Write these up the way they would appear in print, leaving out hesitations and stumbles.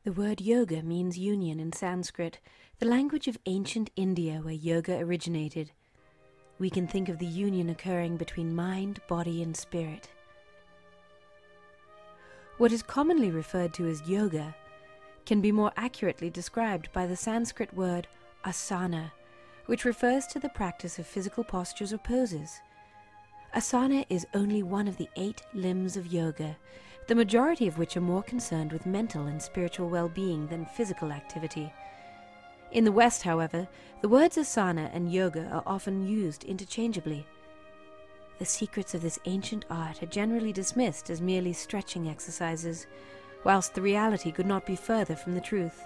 The word yoga means union in Sanskrit, the language of ancient India where yoga originated. We can think of the union occurring between mind, body, and spirit. What is commonly referred to as yoga can be more accurately described by the Sanskrit word asana, which refers to the practice of physical postures or poses. Asana is only one of the 8 limbs of yoga, the majority of which are more concerned with mental and spiritual well-being than physical activity. In the West, however, the words asana and yoga are often used interchangeably. The secrets of this ancient art are generally dismissed as merely stretching exercises, whilst the reality could not be further from the truth.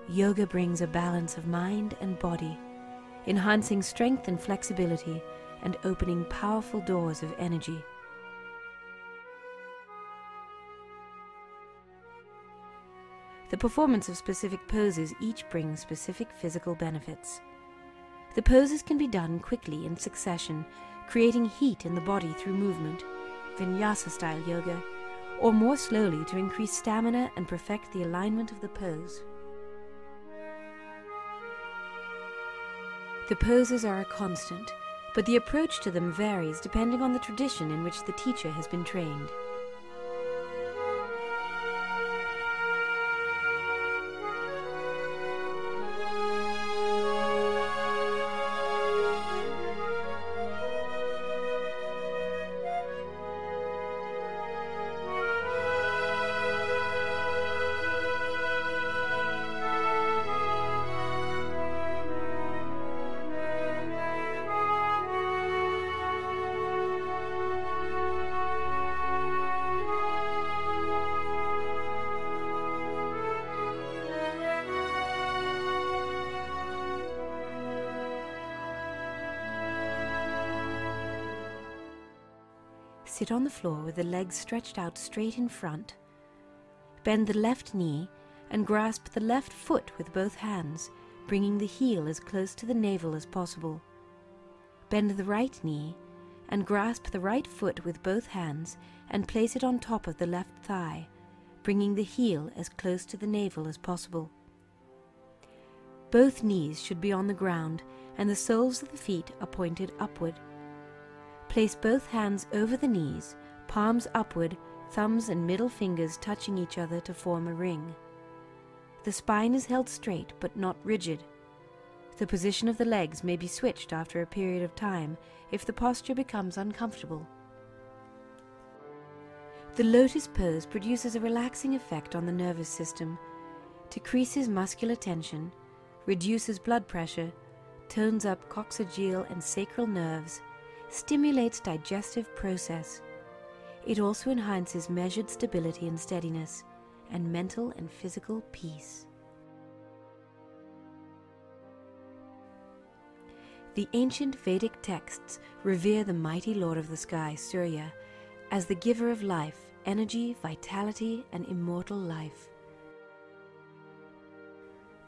Yoga brings a balance of mind and body, enhancing strength and flexibility and opening powerful doors of energy. The performance of specific poses each brings specific physical benefits. The poses can be done quickly in succession, creating heat in the body through movement, vinyasa-style yoga, or more slowly to increase stamina and perfect the alignment of the pose. The poses are a constant, but the approach to them varies depending on the tradition in which the teacher has been trained. Sit on the floor with the legs stretched out straight in front. Bend the left knee and grasp the left foot with both hands, bringing the heel as close to the navel as possible. Bend the right knee and grasp the right foot with both hands and place it on top of the left thigh, bringing the heel as close to the navel as possible. Both knees should be on the ground and the soles of the feet are pointed upward. Place both hands over the knees, palms upward, thumbs and middle fingers touching each other to form a ring. The spine is held straight but not rigid. The position of the legs may be switched after a period of time if the posture becomes uncomfortable. The lotus pose produces a relaxing effect on the nervous system, decreases muscular tension, reduces blood pressure, tones up coccygeal and sacral nerves, stimulates digestive process. It also enhances measured stability and steadiness, and mental and physical peace. The ancient Vedic texts revere the mighty Lord of the Sky, Surya, as the giver of life, energy, vitality, and immortal life.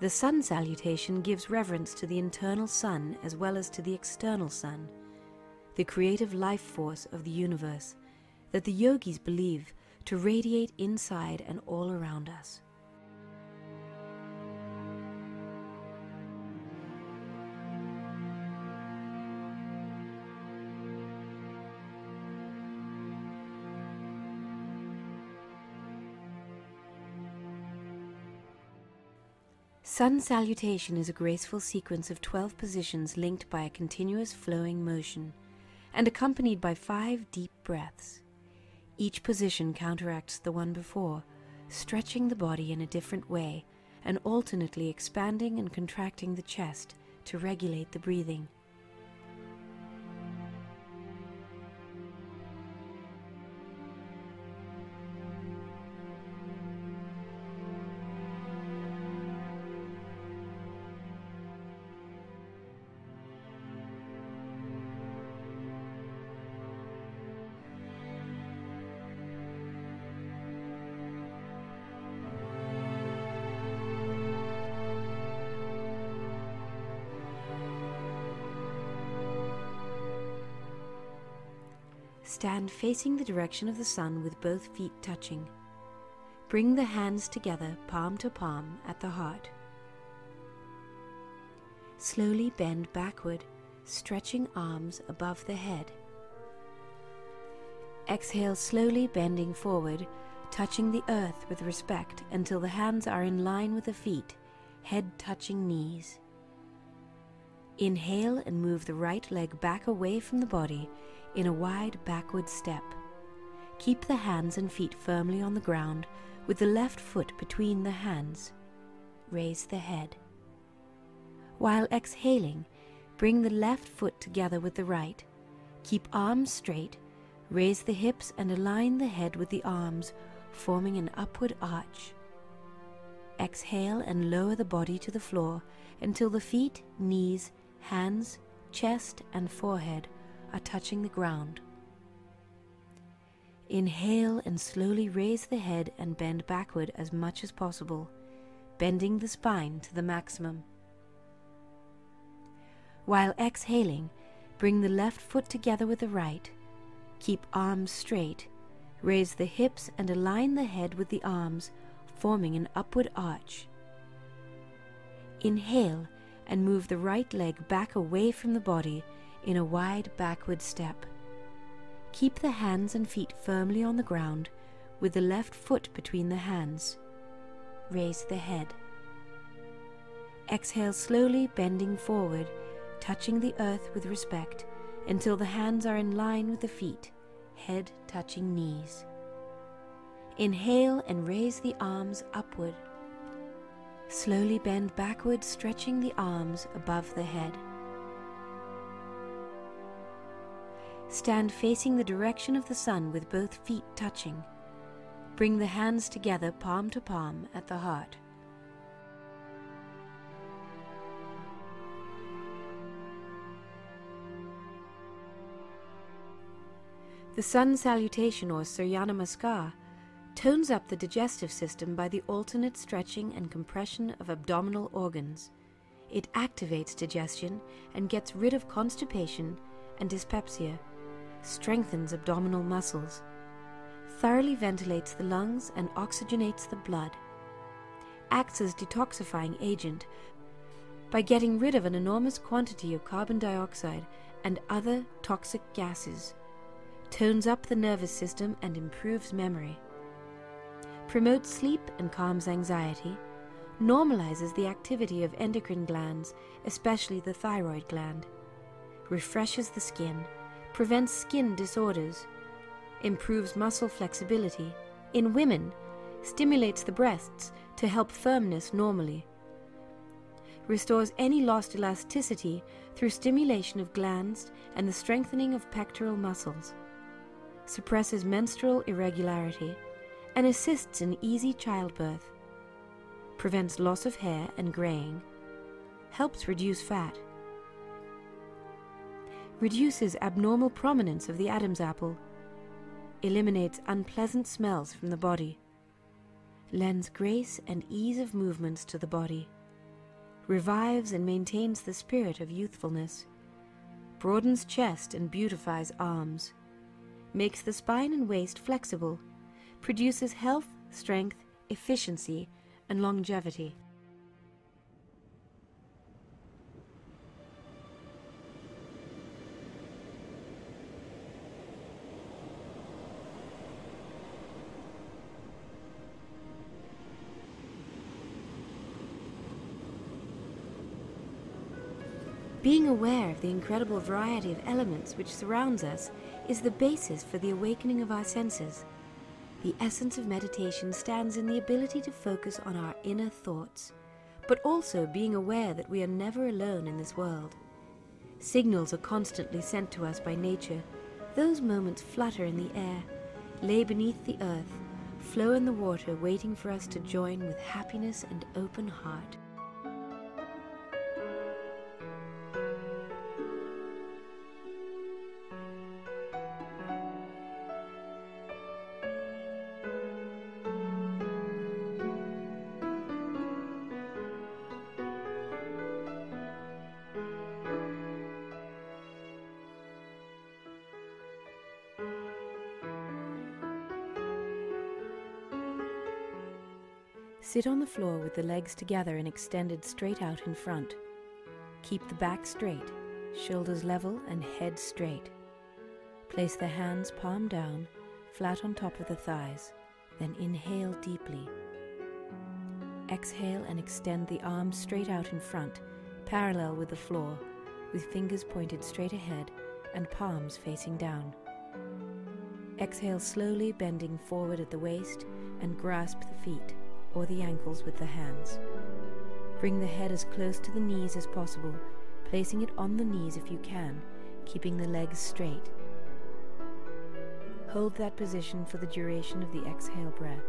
The sun salutation gives reverence to the internal sun as well as to the external sun, the creative life force of the universe that the yogis believe to radiate inside and all around us. Sun salutation is a graceful sequence of 12 positions linked by a continuous flowing motion and accompanied by 5 deep breaths. Each position counteracts the one before, stretching the body in a different way and alternately expanding and contracting the chest to regulate the breathing. Stand facing the direction of the sun with both feet touching. Bring the hands together, palm to palm, at the heart. Slowly bend backward, stretching arms above the head. Exhale, slowly bending forward, touching the earth with respect until the hands are in line with the feet, head touching knees. Inhale and move the right leg back away from the body in a wide backward step. Keep the hands and feet firmly on the ground with the left foot between the hands. Raise the head. While exhaling, bring the left foot together with the right. Keep arms straight, raise the hips and align the head with the arms, forming an upward arch. Exhale and lower the body to the floor until the feet, knees, hands, chest and forehead are touching the ground. Inhale and slowly raise the head and bend backward as much as possible, bending the spine to the maximum. While exhaling, bring the left foot together with the right. Keep arms straight, raise the hips and align the head with the arms, forming an upward arch. Inhale and move the right leg back away from the body in a wide backward step. Keep the hands and feet firmly on the ground with the left foot between the hands. Raise the head. Exhale slowly, bending forward, touching the earth with respect until the hands are in line with the feet, head touching knees. Inhale and raise the arms upward. Slowly bend backward, stretching the arms above the head. Stand facing the direction of the sun with both feet touching. Bring the hands together, palm to palm, at the heart. The sun salutation, or Surya Namaskar, tones up the digestive system by the alternate stretching and compression of abdominal organs. It activates digestion and gets rid of constipation and dyspepsia, strengthens abdominal muscles, thoroughly ventilates the lungs and oxygenates the blood, acts as detoxifying agent by getting rid of an enormous quantity of carbon dioxide and other toxic gases, tones up the nervous system and improves memory, promotes sleep and calms anxiety, normalizes the activity of endocrine glands, especially the thyroid gland, refreshes the skin, prevents skin disorders, improves muscle flexibility. In women, stimulates the breasts to help firmness normally, restores any lost elasticity through stimulation of glands and the strengthening of pectoral muscles, suppresses menstrual irregularity, and assists in easy childbirth, prevents loss of hair and graying, helps reduce fat, reduces abnormal prominence of the Adam's apple, eliminates unpleasant smells from the body, lends grace and ease of movements to the body, revives and maintains the spirit of youthfulness, broadens chest and beautifies arms, makes the spine and waist flexible, produces health, strength, efficiency, and longevity. Being aware of the incredible variety of elements which surrounds us is the basis for the awakening of our senses. The essence of meditation stands in the ability to focus on our inner thoughts, but also being aware that we are never alone in this world. Signals are constantly sent to us by nature. Those moments flutter in the air, lay beneath the earth, flow in the water, waiting for us to join with happiness and open heart. Sit on the floor with the legs together and extended straight out in front. Keep the back straight, shoulders level and head straight. Place the hands palm down, flat on top of the thighs, then inhale deeply. Exhale and extend the arms straight out in front, parallel with the floor, with fingers pointed straight ahead and palms facing down. Exhale slowly, bending forward at the waist, and grasp the feet or the ankles with the hands. Bring the head as close to the knees as possible, placing it on the knees if you can, keeping the legs straight. Hold that position for the duration of the exhale breath.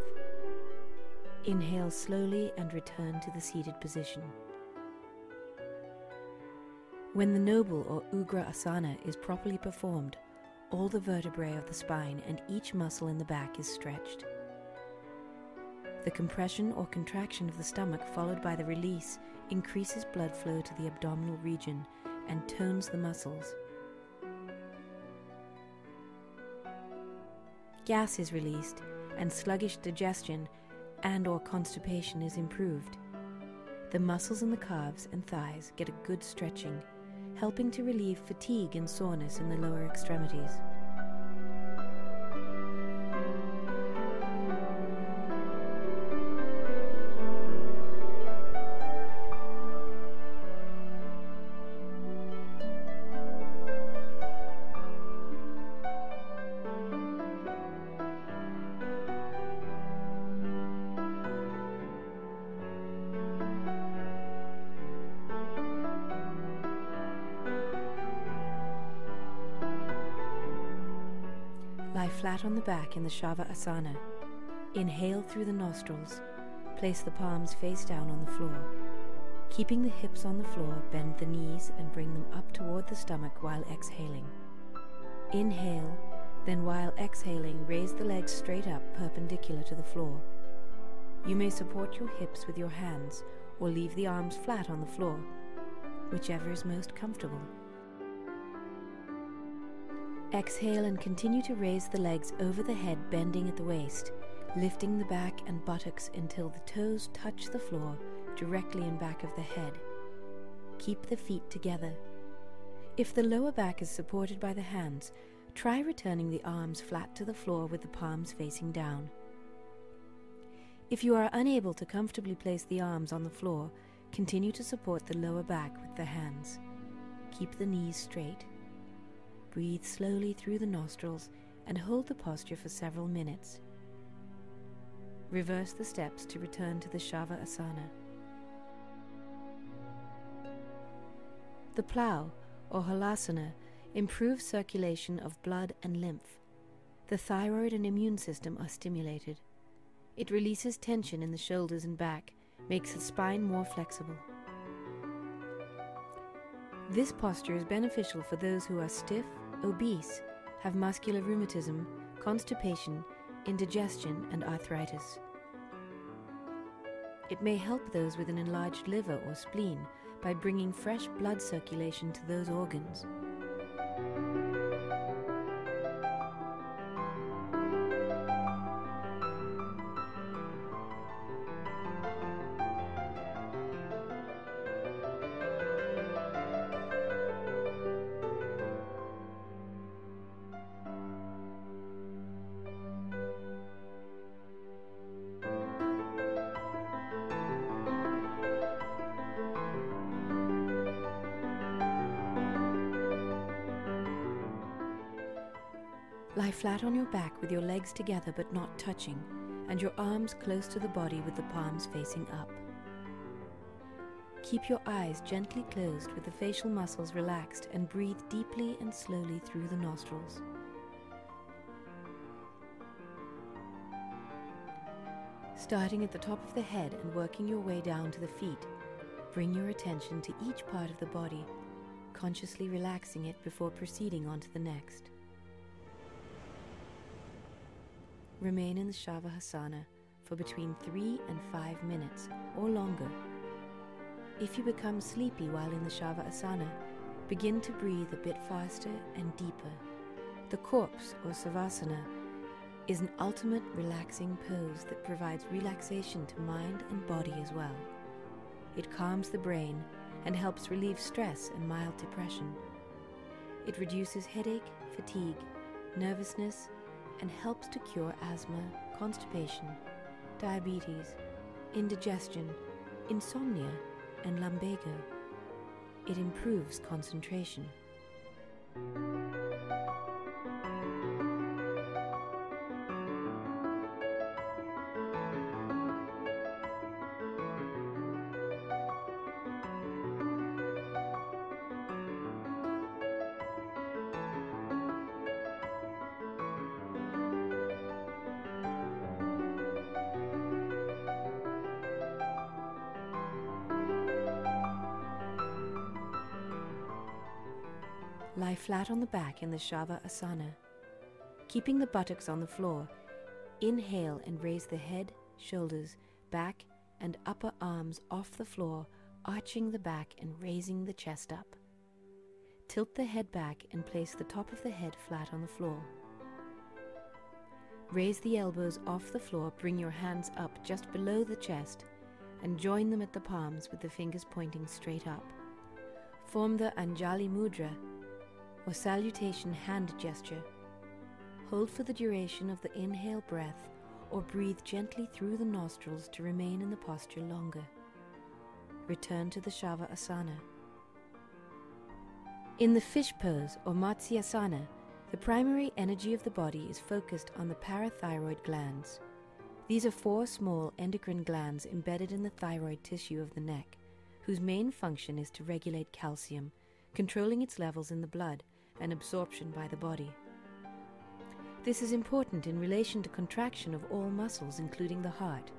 Inhale slowly and return to the seated position. When the noble or Ugra asana is properly performed, all the vertebrae of the spine and each muscle in the back is stretched. The compression or contraction of the stomach followed by the release increases blood flow to the abdominal region and tones the muscles. Gas is released and sluggish digestion and/or constipation is improved. The muscles in the calves and thighs get a good stretching, helping to relieve fatigue and soreness in the lower extremities. Lie flat on the back in the Shava Asana. Inhale through the nostrils. Place the palms face down on the floor. Keeping the hips on the floor, bend the knees and bring them up toward the stomach while exhaling. Inhale, then while exhaling, raise the legs straight up perpendicular to the floor. You may support your hips with your hands or leave the arms flat on the floor, whichever is most comfortable. Exhale and continue to raise the legs over the head, bending at the waist, lifting the back and buttocks until the toes touch the floor directly in back of the head. Keep the feet together. If the lower back is supported by the hands, try returning the arms flat to the floor with the palms facing down. If you are unable to comfortably place the arms on the floor, continue to support the lower back with the hands. Keep the knees straight. Breathe slowly through the nostrils and hold the posture for several minutes. Reverse the steps to return to the Shava Asana. The plow, or halasana, improves circulation of blood and lymph. The thyroid and immune system are stimulated. It releases tension in the shoulders and back, makes the spine more flexible. This posture is beneficial for those who are stiff, obese, have muscular rheumatism, constipation, indigestion, and arthritis. It may help those with an enlarged liver or spleen by bringing fresh blood circulation to those organs. Lie flat on your back with your legs together but not touching, and your arms close to the body with the palms facing up. Keep your eyes gently closed with the facial muscles relaxed, and breathe deeply and slowly through the nostrils. Starting at the top of the head and working your way down to the feet, bring your attention to each part of the body, consciously relaxing it before proceeding on to the next. Remain in the Shavasana for between 3 and 5 minutes or longer. If you become sleepy while in the Shavasana, begin to breathe a bit faster and deeper. The corpse or Savasana is an ultimate relaxing pose that provides relaxation to mind and body as well. It calms the brain and helps relieve stress and mild depression. It reduces headache, fatigue, nervousness, and helps to cure asthma, constipation, diabetes, indigestion, insomnia, and lumbago. It improves concentration. Lie flat on the back in the Shavasana. Keeping the buttocks on the floor, inhale and raise the head, shoulders, back, and upper arms off the floor, arching the back and raising the chest up. Tilt the head back and place the top of the head flat on the floor. Raise the elbows off the floor, bring your hands up just below the chest, and join them at the palms with the fingers pointing straight up. Form the Anjali Mudra, or salutation hand gesture. Hold for the duration of the inhale breath, or breathe gently through the nostrils to remain in the posture longer. Return to the Shavasana. In the fish pose or Matsyasana, the primary energy of the body is focused on the parathyroid glands. These are 4 small endocrine glands embedded in the thyroid tissue of the neck, whose main function is to regulate calcium, controlling its levels in the blood and absorption by the body. This is important in relation to contraction of all muscles, including the heart,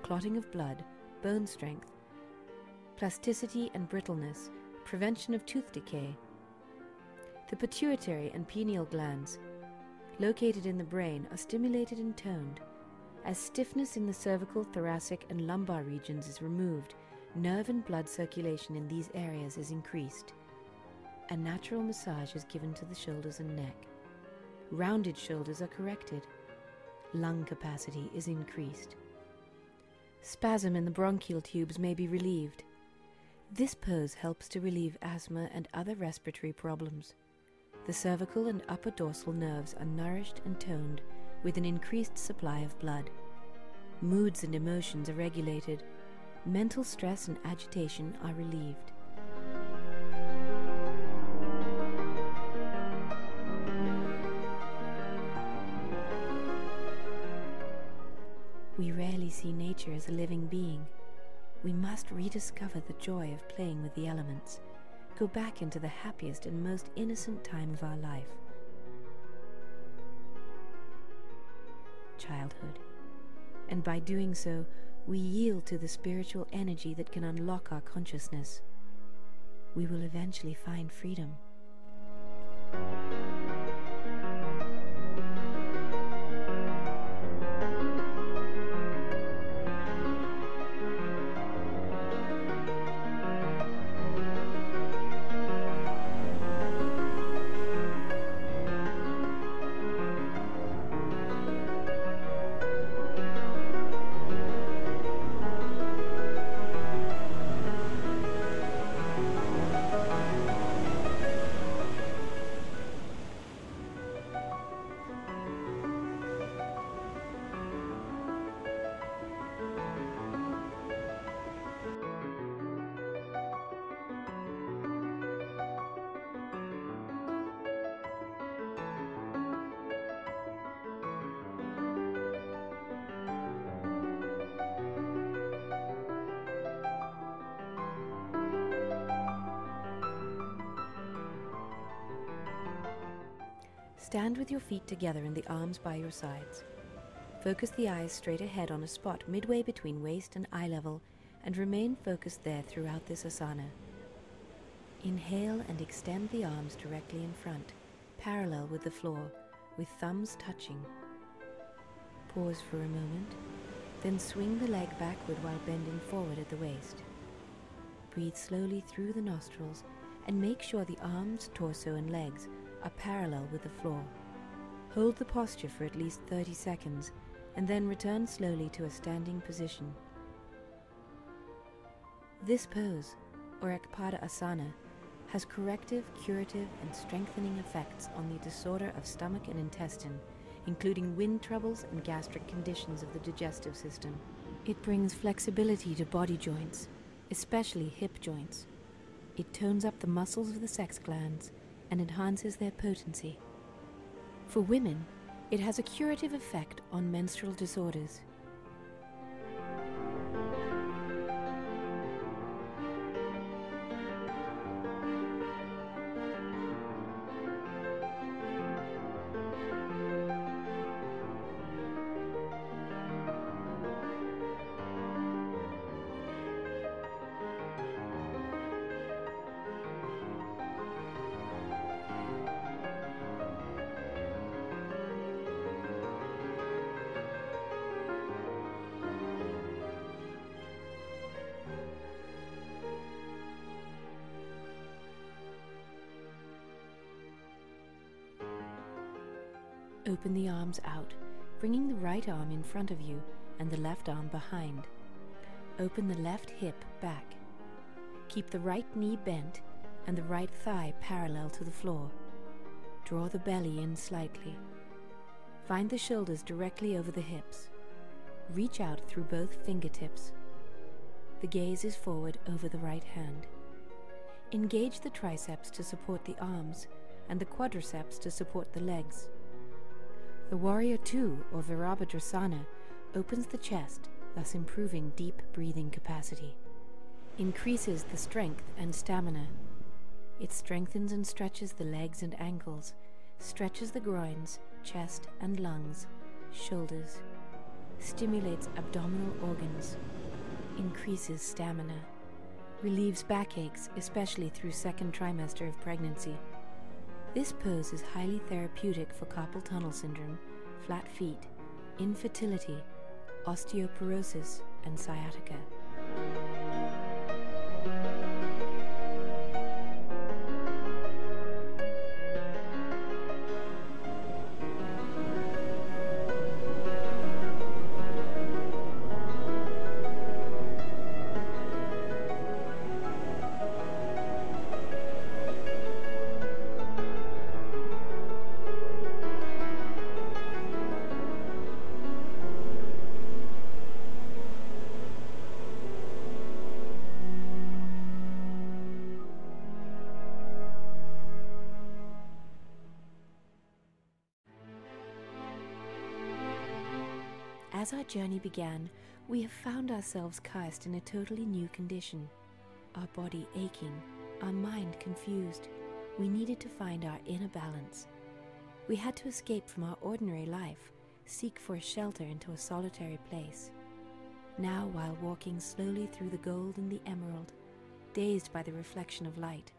clotting of blood, bone strength, plasticity and brittleness, prevention of tooth decay. The pituitary and pineal glands, located in the brain, are stimulated and toned. As stiffness in the cervical, thoracic, and lumbar regions is removed, nerve and blood circulation in these areas is increased. A natural massage is given to the shoulders and neck. Rounded shoulders are corrected. Lung capacity is increased. Spasm in the bronchial tubes may be relieved. This pose helps to relieve asthma and other respiratory problems. The cervical and upper dorsal nerves are nourished and toned with an increased supply of blood. Moods and emotions are regulated. Mental stress and agitation are relieved. We rarely see nature as a living being. We must rediscover the joy of playing with the elements, go back into the happiest and most innocent time of our life. Childhood. And by doing so, we yield to the spiritual energy that can unlock our consciousness. We will eventually find freedom. Stand with your feet together and the arms by your sides. Focus the eyes straight ahead on a spot midway between waist and eye level and remain focused there throughout this asana. Inhale and extend the arms directly in front, parallel with the floor, with thumbs touching. Pause for a moment, then swing the leg backward while bending forward at the waist. Breathe slowly through the nostrils and make sure the arms, torso and legs are parallel with the floor. Hold the posture for at least 30 seconds and then return slowly to a standing position. This pose, or Ekpada Asana, has corrective, curative and strengthening effects on the disorder of stomach and intestine, including wind troubles and gastric conditions of the digestive system. It brings flexibility to body joints, especially hip joints. It tones up the muscles of the sex glands and enhances their potency. For women, it has a curative effect on menstrual disorders. Open the arms out, bringing the right arm in front of you and the left arm behind. Open the left hip back. Keep the right knee bent and the right thigh parallel to the floor. Draw the belly in slightly. Find the shoulders directly over the hips. Reach out through both fingertips. The gaze is forward over the right hand. Engage the triceps to support the arms and the quadriceps to support the legs. The Warrior Two, or Virabhadrasana, opens the chest, thus improving deep breathing capacity. Increases the strength and stamina. It strengthens and stretches the legs and ankles, stretches the groins, chest and lungs, shoulders, stimulates abdominal organs, increases stamina, relieves backaches, especially through second trimester of pregnancy. This pose is highly therapeutic for carpal tunnel syndrome, flat feet, infertility, osteoporosis, and sciatica. As our journey began, we have found ourselves cast in a totally new condition. Our body aching, our mind confused. We needed to find our inner balance. We had to escape from our ordinary life, seek for a shelter into a solitary place. Now, while walking slowly through the gold and the emerald, dazed by the reflection of light,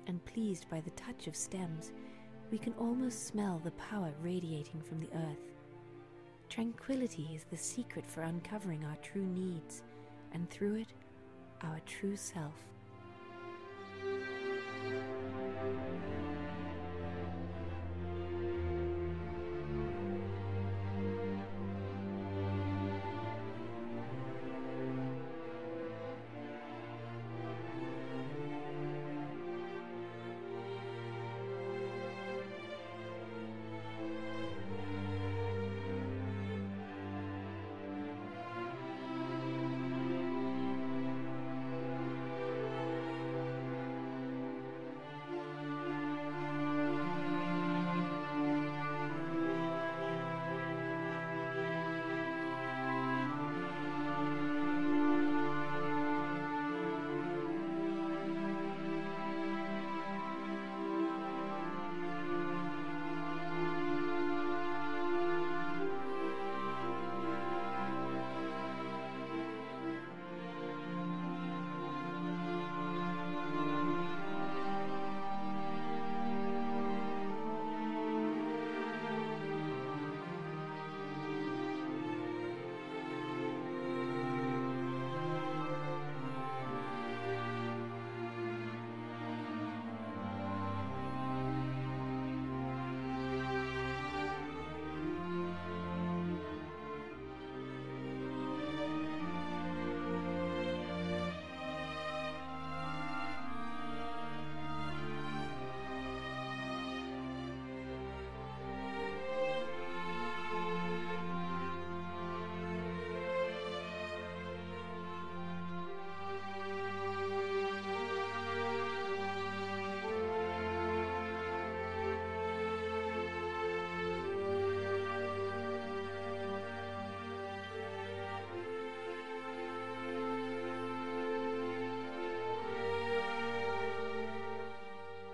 and pleased by the touch of stems, we can almost smell the power radiating from the earth. Tranquility is the secret for uncovering our true needs, and through it, our true self.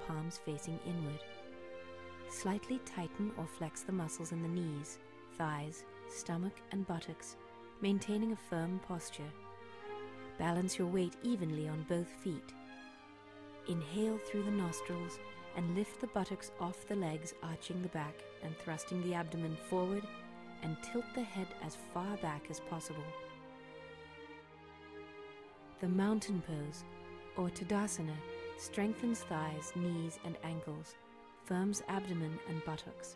palms facing inward. Slightly tighten or flex the muscles in the knees, thighs, stomach and buttocks, maintaining a firm posture. Balance your weight evenly on both feet. Inhale through the nostrils and lift the buttocks off the legs, arching the back and thrusting the abdomen forward, and tilt the head as far back as possible. The mountain pose, or Tadasana, strengthens thighs, knees and ankles, firms abdomen and buttocks,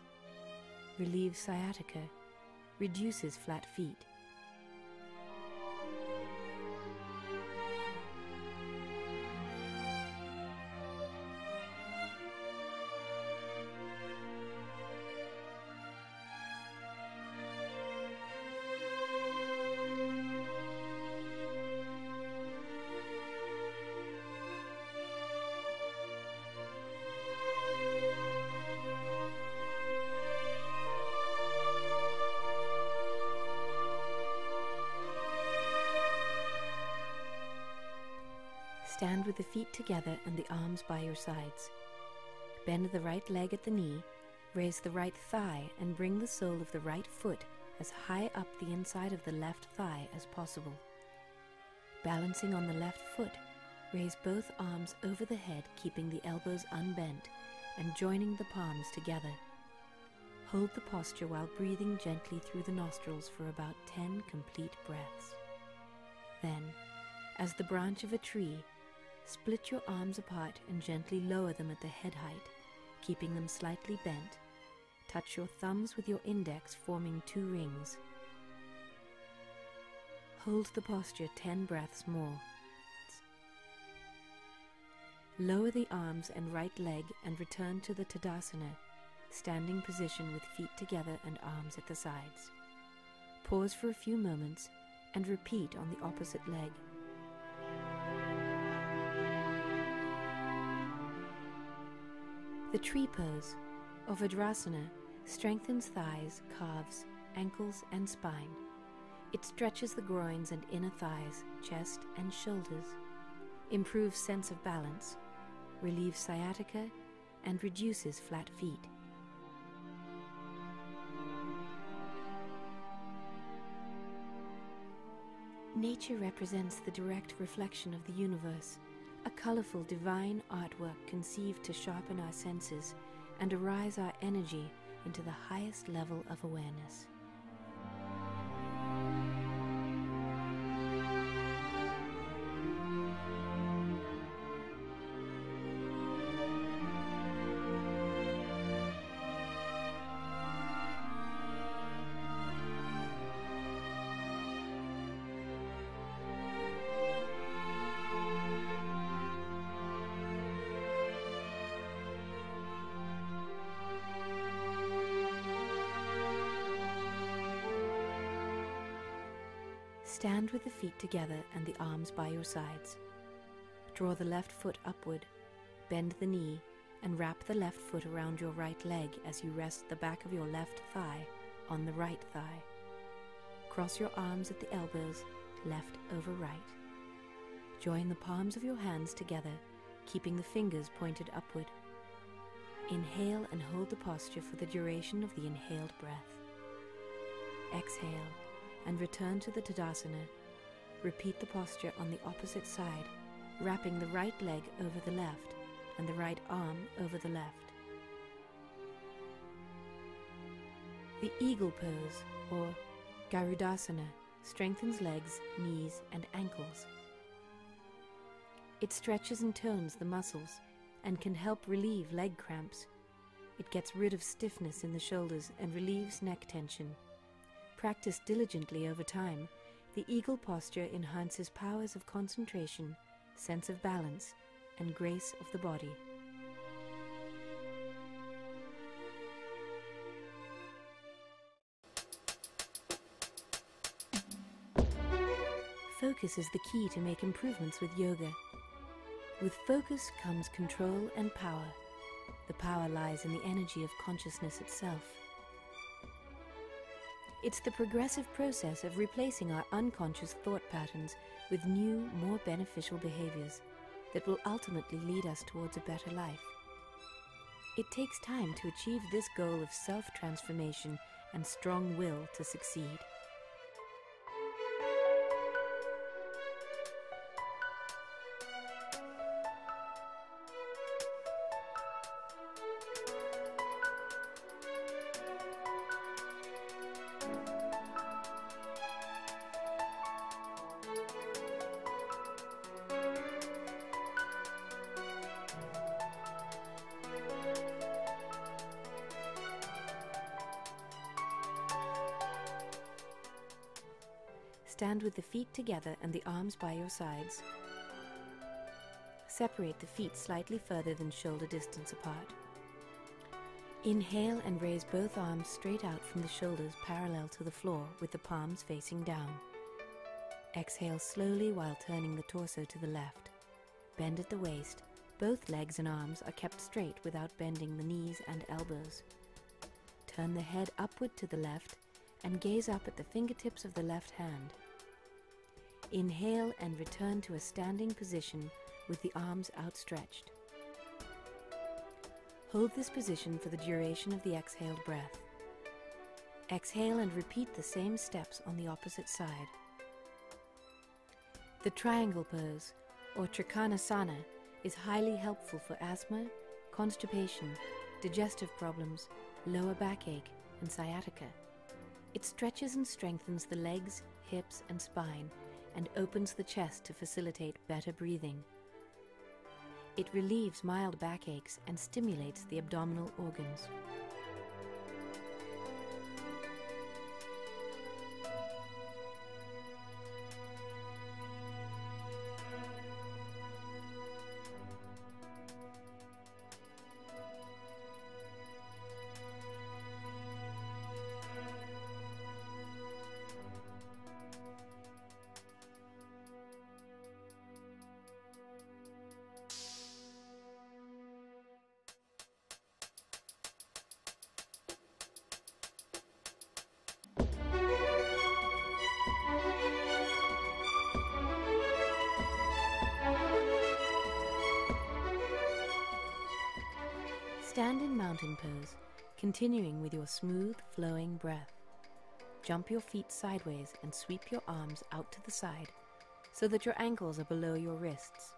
relieves sciatica, reduces flat feet. Stand with the feet together and the arms by your sides. Bend the right leg at the knee, raise the right thigh and bring the sole of the right foot as high up the inside of the left thigh as possible. Balancing on the left foot, raise both arms over the head, keeping the elbows unbent and joining the palms together. Hold the posture while breathing gently through the nostrils for about 10 complete breaths. Then, as the branch of a tree, split your arms apart and gently lower them at the head height, keeping them slightly bent. Touch your thumbs with your index, forming 2 rings. Hold the posture 10 breaths more. Lower the arms and right leg and return to the Tadasana, standing position with feet together and arms at the sides. Pause for a few moments and repeat on the opposite leg. The tree pose, or Vajrasana, strengthens thighs, calves, ankles and spine. It stretches the groins and inner thighs, chest and shoulders, improves sense of balance, relieves sciatica, and reduces flat feet. Nature represents the direct reflection of the universe, a colorful divine artwork conceived to sharpen our senses and arise our energy into the highest level of awareness. Stand with the feet together and the arms by your sides. Draw the left foot upward, bend the knee, and wrap the left foot around your right leg as you rest the back of your left thigh on the right thigh. Cross your arms at the elbows, left over right. Join the palms of your hands together, keeping the fingers pointed upward. Inhale and hold the posture for the duration of the inhaled breath. Exhale and return to the Tadasana. Repeat the posture on the opposite side, wrapping the right leg over the left and the right arm over the left. The eagle pose, or Garudasana, strengthens legs, knees, and ankles. It stretches and tones the muscles and can help relieve leg cramps. It gets rid of stiffness in the shoulders and relieves neck tension. Practiced diligently over time, the eagle posture enhances powers of concentration, sense of balance, and grace of the body. Focus is the key to make improvements with yoga. With focus comes control and power. The power lies in the energy of consciousness itself. It's the progressive process of replacing our unconscious thought patterns with new, more beneficial behaviors that will ultimately lead us towards a better life. It takes time to achieve this goal of self-transformation and strong will to succeed. Stand with the feet together and the arms by your sides. Separate the feet slightly further than shoulder distance apart. Inhale and raise both arms straight out from the shoulders parallel to the floor with the palms facing down. Exhale slowly while turning the torso to the left. Bend at the waist. Both legs and arms are kept straight without bending the knees and elbows. Turn the head upward to the left and gaze up at the fingertips of the left hand. Inhale and return to a standing position with the arms outstretched. Hold this position for the duration of the exhaled breath. Exhale and repeat the same steps on the opposite side. The triangle pose, or Trikonasana, is highly helpful for asthma, constipation, digestive problems, lower backache, and sciatica. It stretches and strengthens the legs, hips, and spine, and opens the chest to facilitate better breathing. It relieves mild backaches and stimulates the abdominal organs. Stand in mountain pose, continuing with your smooth, flowing breath. Jump your feet sideways and sweep your arms out to the side so that your ankles are below your wrists.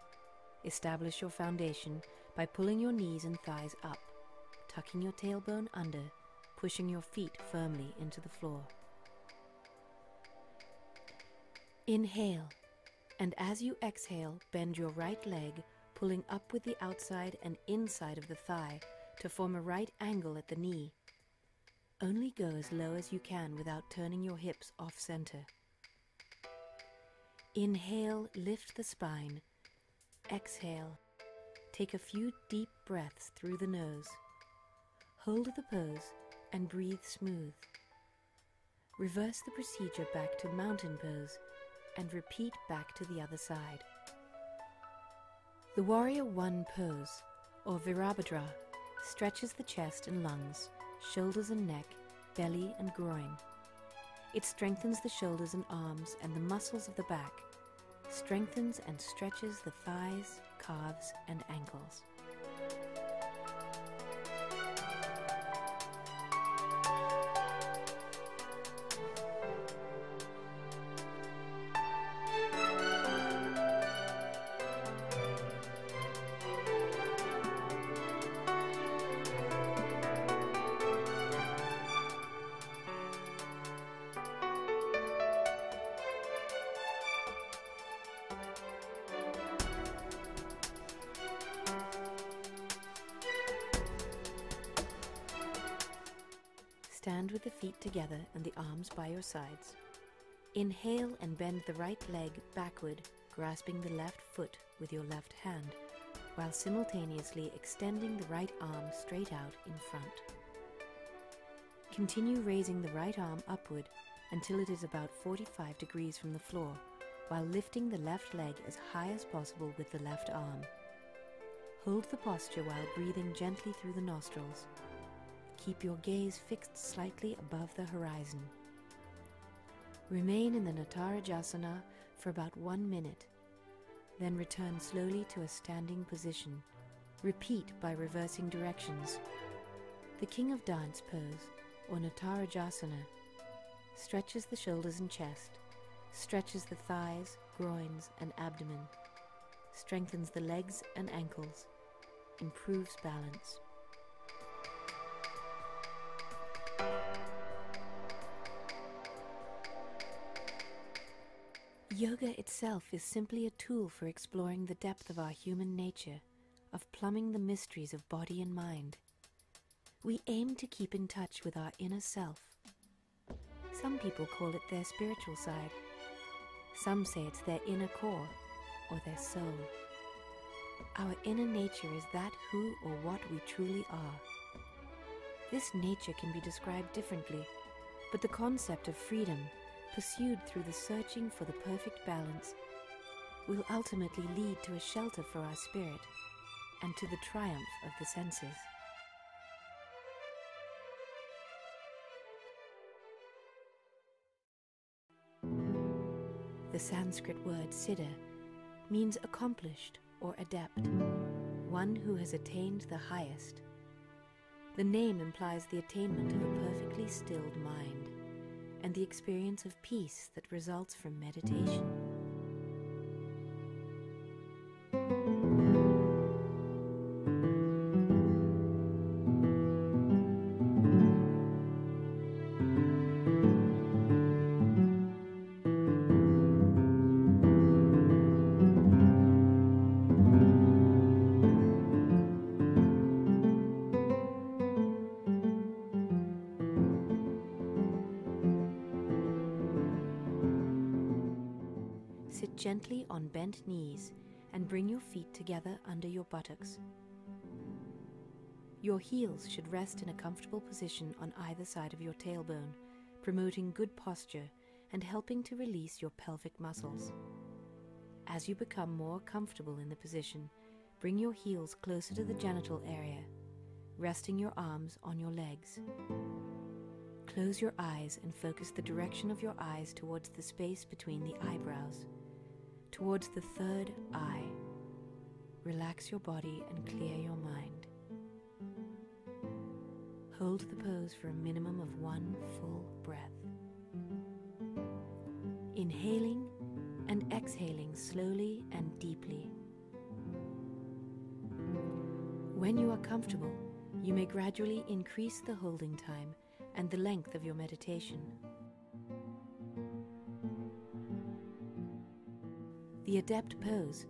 Establish your foundation by pulling your knees and thighs up, tucking your tailbone under, pushing your feet firmly into the floor. Inhale, and as you exhale, bend your right leg, pulling up with the outside and inside of the thigh to form a right angle at the knee. Only go as low as you can without turning your hips off center. Inhale, lift the spine. Exhale, take a few deep breaths through the nose. Hold the pose and breathe smooth. Reverse the procedure back to mountain pose and repeat back to the other side. The Warrior One pose, or Virabhadra, stretches the chest and lungs, shoulders and neck, belly and groin. It strengthens the shoulders and arms and the muscles of the back, strengthens and stretches the thighs, calves, and ankles. Stand with the feet together and the arms by your sides. Inhale and bend the right leg backward, grasping the left foot with your left hand, while simultaneously extending the right arm straight out in front. Continue raising the right arm upward until it is about 45 degrees from the floor, while lifting the left leg as high as possible with the left arm. Hold the posture while breathing gently through the nostrils. Keep your gaze fixed slightly above the horizon. Remain in the Natarajasana for about 1 minute, then return slowly to a standing position, Repeat by reversing directions. The King of Dance pose, or Natarajasana, stretches the shoulders and chest, stretches the thighs, groins, and abdomen, strengthens the legs and ankles, improves balance. Yoga itself is simply a tool for exploring the depth of our human nature, of plumbing the mysteries of body and mind. We aim to keep in touch with our inner self. Some people call it their spiritual side. Some say it's their inner core, or their soul. Our inner nature is that who or what we truly are. This nature can be described differently, but the concept of freedom, pursued through the searching for the perfect balance, will ultimately lead to a shelter for our spirit and to the triumph of the senses. The Sanskrit word siddha means accomplished or adept, one who has attained the highest. The name implies the attainment of a perfectly stilled mind and the experience of peace that results from meditation. Sit gently on bent knees and bring your feet together under your buttocks. Your heels should rest in a comfortable position on either side of your tailbone, promoting good posture and helping to release your pelvic muscles. As you become more comfortable in the position, bring your heels closer to the genital area, resting your arms on your legs. Close your eyes and focus the direction of your eyes towards the space between the eyebrows, towards the third eye. Relax your body and clear your mind. Hold the pose for a minimum of 1 full breath. Inhaling and exhaling slowly and deeply. When you are comfortable, you may gradually increase the holding time and the length of your meditation. The adept pose,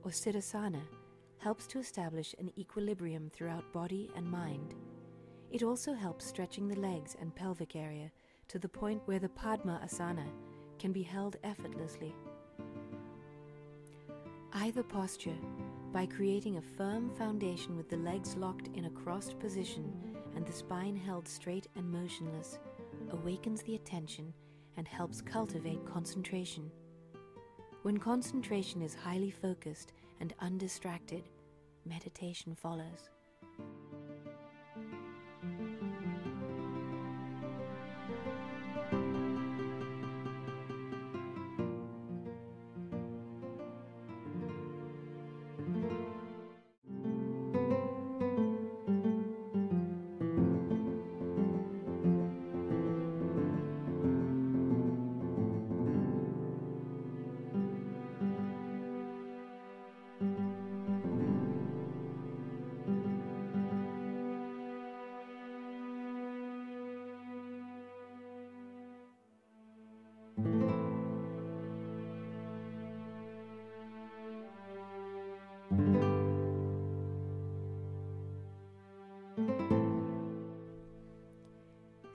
or siddhasana, helps to establish an equilibrium throughout body and mind. It also helps stretching the legs and pelvic area to the point where the Padma asana can be held effortlessly. Either posture, by creating a firm foundation with the legs locked in a crossed position and the spine held straight and motionless, awakens the attention and helps cultivate concentration. When concentration is highly focused and undistracted, meditation follows.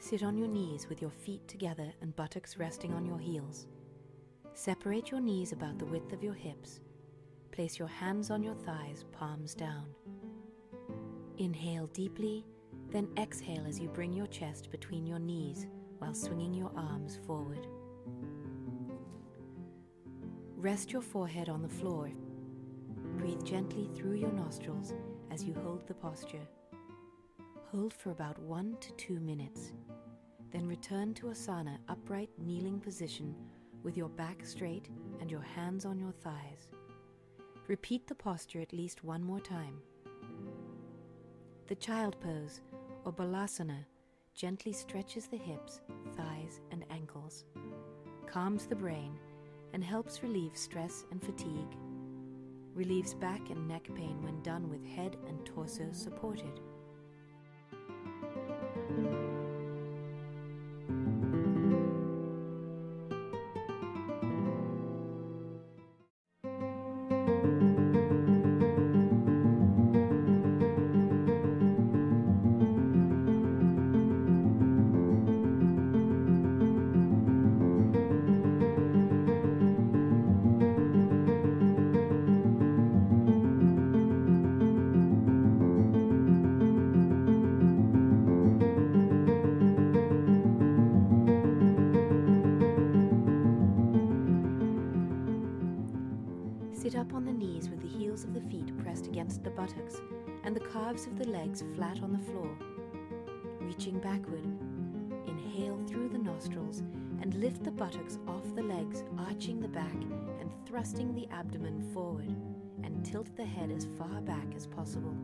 Sit on your knees with your feet together and buttocks resting on your heels. Separate your knees about the width of your hips. Place your hands on your thighs, palms down. Inhale deeply, then exhale as you bring your chest between your knees while swinging your arms forward. Rest your forehead on the floor. Breathe gently through your nostrils as you hold the posture. Hold for about 1 to 2 minutes. Then return to asana, upright kneeling position with your back straight and your hands on your thighs. Repeat the posture at least 1 more time. The child pose, or balasana, gently stretches the hips, thighs, and ankles, calms the brain, and helps relieve stress and fatigue, relieves back and neck pain when done with head and torso supported. Sit up on the knees with the heels of the feet pressed against the buttocks and the calves of the legs flat on the floor. Reaching backward, inhale through the nostrils and lift the buttocks off the legs, arching the back and thrusting the abdomen forward, and tilt the head as far back as possible.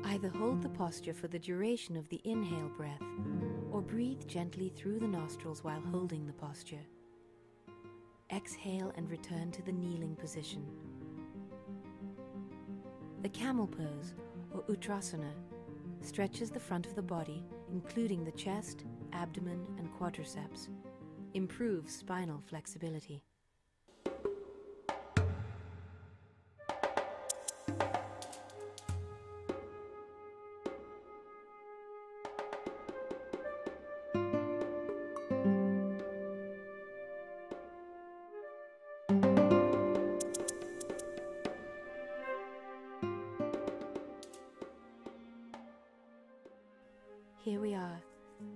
Either hold the posture for the duration of the inhale breath, or breathe gently through the nostrils while holding the posture. Exhale and return to the kneeling position. The camel pose, or uttanasana, stretches the front of the body, including the chest, abdomen, and quadriceps, improves spinal flexibility. Here we are,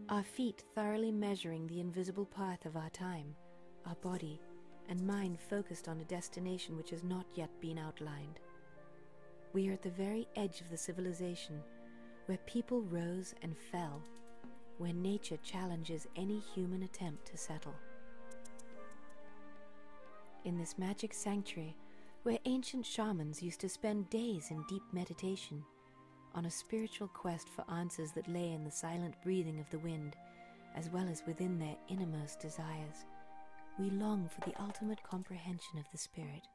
our feet thoroughly measuring the invisible path of our time, our body and mind focused on a destination which has not yet been outlined. We are at the very edge of the civilization, where people rose and fell, where nature challenges any human attempt to settle. In this magic sanctuary, where ancient shamans used to spend days in deep meditation, on a spiritual quest for answers that lay in the silent breathing of the wind, as well as within their innermost desires, we long for the ultimate comprehension of the spirit.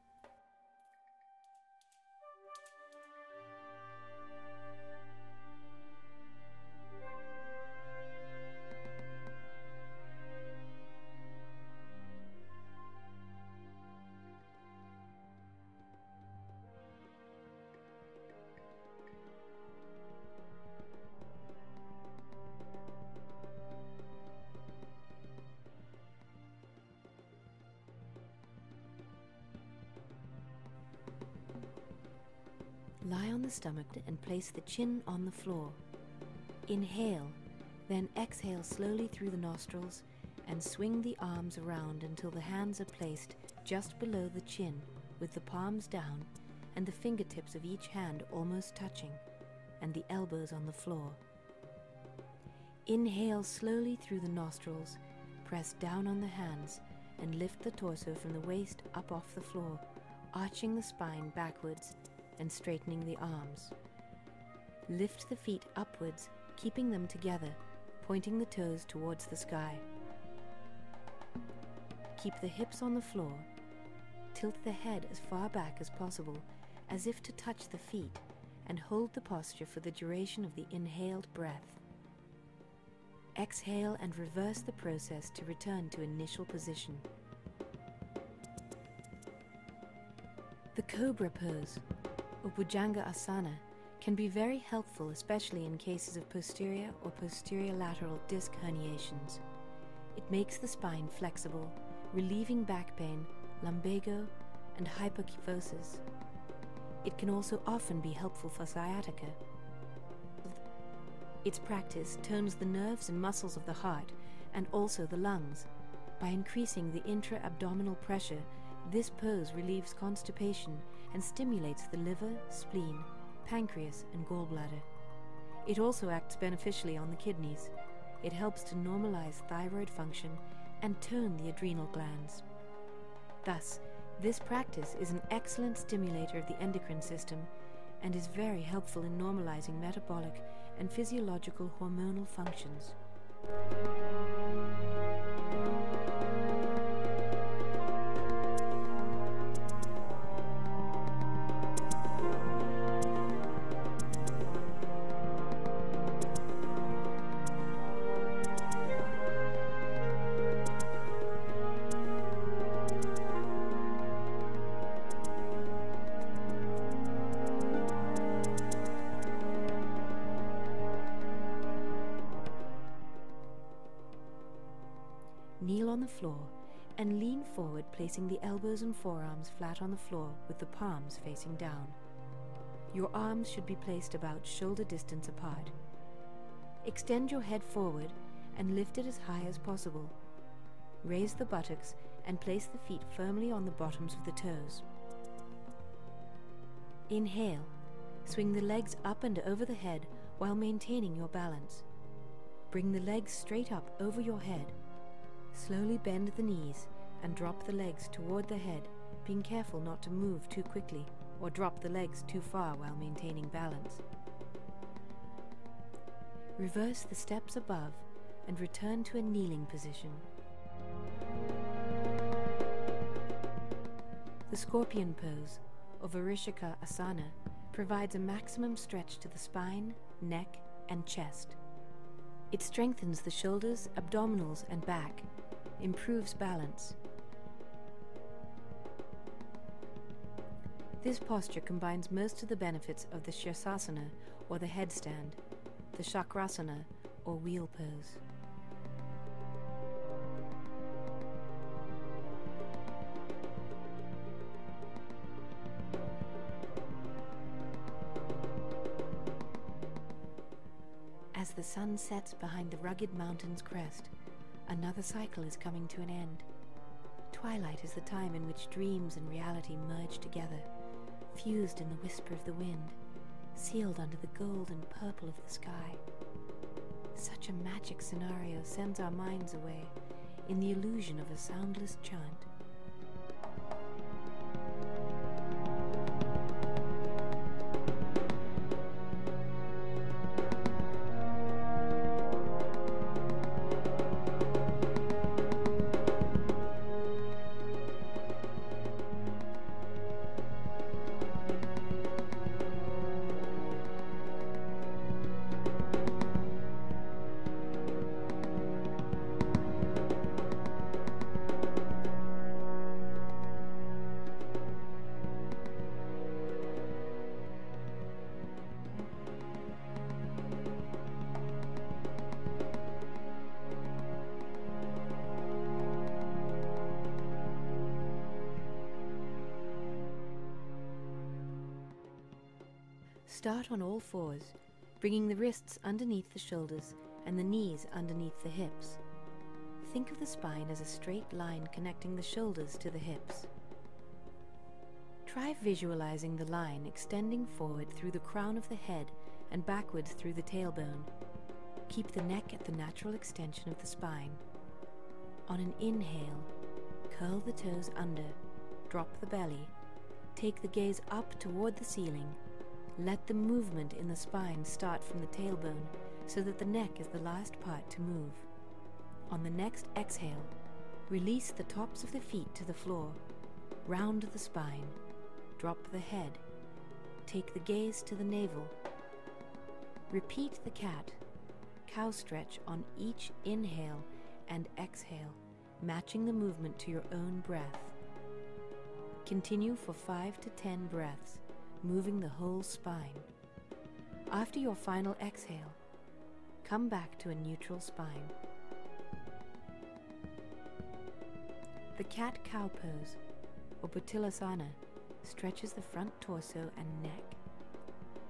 Lie on the stomach and place the chin on the floor. Inhale, then exhale slowly through the nostrils and swing the arms around until the hands are placed just below the chin with the palms down and the fingertips of each hand almost touching and the elbows on the floor. Inhale slowly through the nostrils, press down on the hands and lift the torso from the waist up off the floor, arching the spine backwards and straightening the arms. Lift the feet upwards, keeping them together, pointing the toes towards the sky. Keep the hips on the floor. Tilt the head as far back as possible, as if to touch the feet, and hold the posture for the duration of the inhaled breath. Exhale and reverse the process to return to initial position. The cobra pose, or Bhujanga Asana, can be very helpful, especially in cases of posterior or posterior lateral disc herniations. It makes the spine flexible, relieving back pain, lumbago, and hypokyphosis. It can also often be helpful for sciatica. Its practice tones the nerves and muscles of the heart and also the lungs. By increasing the intra-abdominal pressure, this pose relieves constipation and stimulates the liver, spleen, pancreas, and gallbladder. It also acts beneficially on the kidneys. It helps to normalize thyroid function and tone the adrenal glands. Thus, this practice is an excellent stimulator of the endocrine system and is very helpful in normalizing metabolic and physiological hormonal functions. Kneel on the floor and lean forward, placing the elbows and forearms flat on the floor with the palms facing down. Your arms should be placed about shoulder distance apart. Extend your head forward and lift it as high as possible. Raise the buttocks and place the feet firmly on the bottoms of the toes. Inhale. Swing the legs up and over the head while maintaining your balance. Bring the legs straight up over your head. Slowly bend the knees and drop the legs toward the head, being careful not to move too quickly or drop the legs too far while maintaining balance. Reverse the steps above and return to a kneeling position. The scorpion pose, or Varishika Asana, provides a maximum stretch to the spine, neck, and chest. It strengthens the shoulders, abdominals, and back, improves balance. This posture combines most of the benefits of the Shirsasana, or the headstand, the Chakrasana, or wheel pose. As the sun sets behind the rugged mountain's crest, another cycle is coming to an end. Twilight is the time in which dreams and reality merge together, fused in the whisper of the wind, sealed under the gold and purple of the sky. Such a magic scenario sends our minds away in the illusion of a soundless chant. Start on all fours, bringing the wrists underneath the shoulders and the knees underneath the hips. Think of the spine as a straight line connecting the shoulders to the hips. Try visualizing the line extending forward through the crown of the head and backwards through the tailbone. Keep the neck at the natural extension of the spine. On an inhale, curl the toes under, drop the belly, take the gaze up toward the ceiling. Let the movement in the spine start from the tailbone so that the neck is the last part to move. On the next exhale, release the tops of the feet to the floor, round the spine, drop the head, take the gaze to the navel. Repeat the cat, cow stretch on each inhale and exhale, matching the movement to your own breath. Continue for 5 to 10 breaths, moving the whole spine. After your final exhale, come back to a neutral spine. The cat-cow pose, or Bhutilasana, stretches the front torso and neck,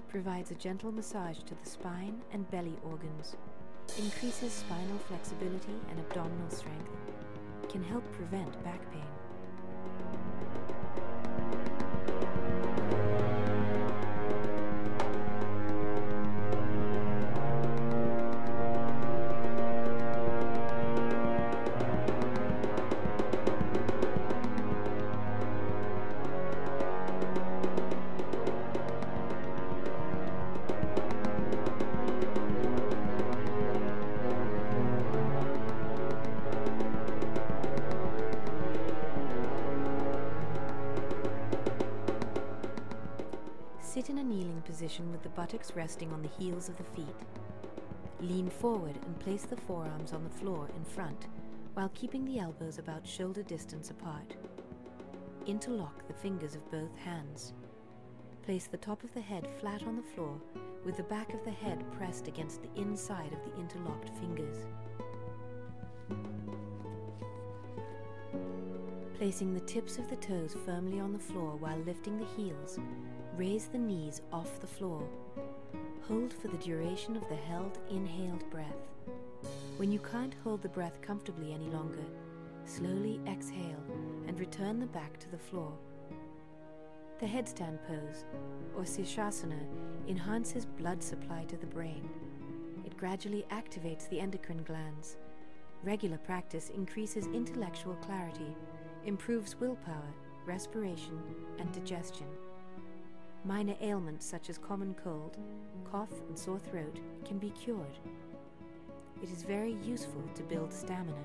provides a gentle massage to the spine and belly organs, increases spinal flexibility and abdominal strength, can help prevent back pain. position with the buttocks resting on the heels of the feet. Lean forward and place the forearms on the floor in front, while keeping the elbows about shoulder distance apart. Interlock the fingers of both hands. Place the top of the head flat on the floor, with the back of the head pressed against the inside of the interlocked fingers. Placing the tips of the toes firmly on the floor while lifting the heels, raise the knees off the floor. Hold for the duration of the held inhaled breath. When you can't hold the breath comfortably any longer, slowly exhale and return the back to the floor. The headstand pose, or Sirsasana, enhances blood supply to the brain. It gradually activates the endocrine glands. Regular practice increases intellectual clarity, improves willpower, respiration, and digestion. Minor ailments such as common cold, cough, and sore throat can be cured. It is very useful to build stamina.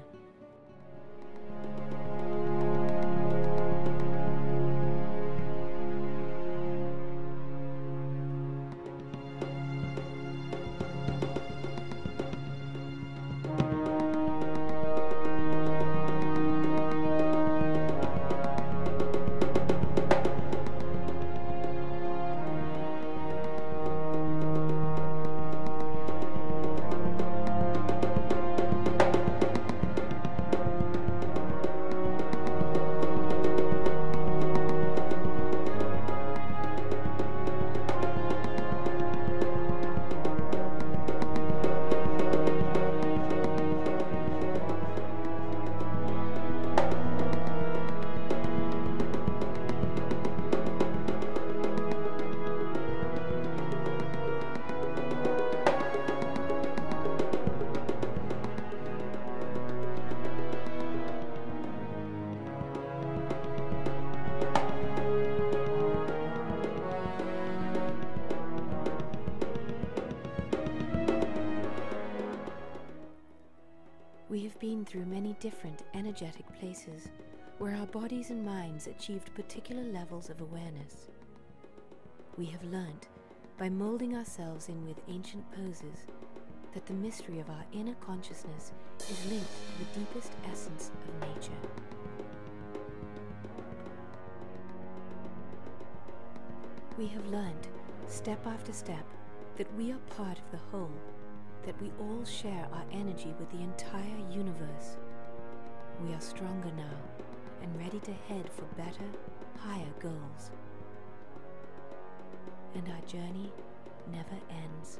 We have been through many different energetic places where our bodies and minds achieved particular levels of awareness. We have learnt, by molding ourselves in with ancient poses, that the mystery of our inner consciousness is linked to the deepest essence of nature. We have learnt, step after step, that we are part of the whole, that we all share our energy with the entire universe. We are stronger now and ready to head for better, higher goals. And our journey never ends.